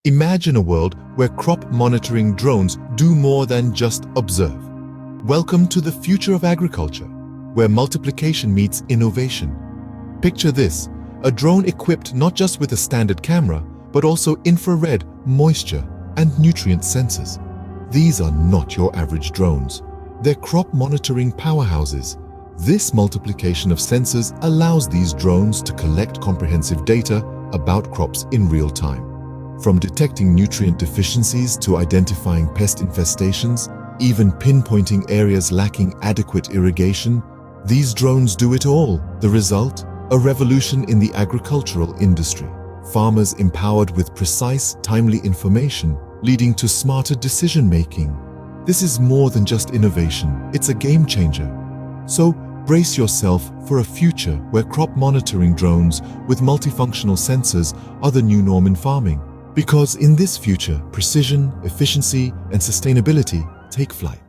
Imagine a world where crop monitoring drones do more than just observe. Welcome to the future of agriculture, where multiplication meets innovation. Picture this, a drone equipped not just with a standard camera, but also infrared, moisture, and nutrient sensors. These are not your average drones. They're crop monitoring powerhouses. This multiplication of sensors allows these drones to collect comprehensive data about crops in real time. From detecting nutrient deficiencies to identifying pest infestations, even pinpointing areas lacking adequate irrigation, these drones do it all. The result? A revolution in the agricultural industry. Farmers empowered with precise, timely information, leading to smarter decision-making. This is more than just innovation, it's a game changer. So, brace yourself for a future where crop monitoring drones with multifunctional sensors are the new norm in farming. Because in this future, precision, efficiency, and sustainability take flight.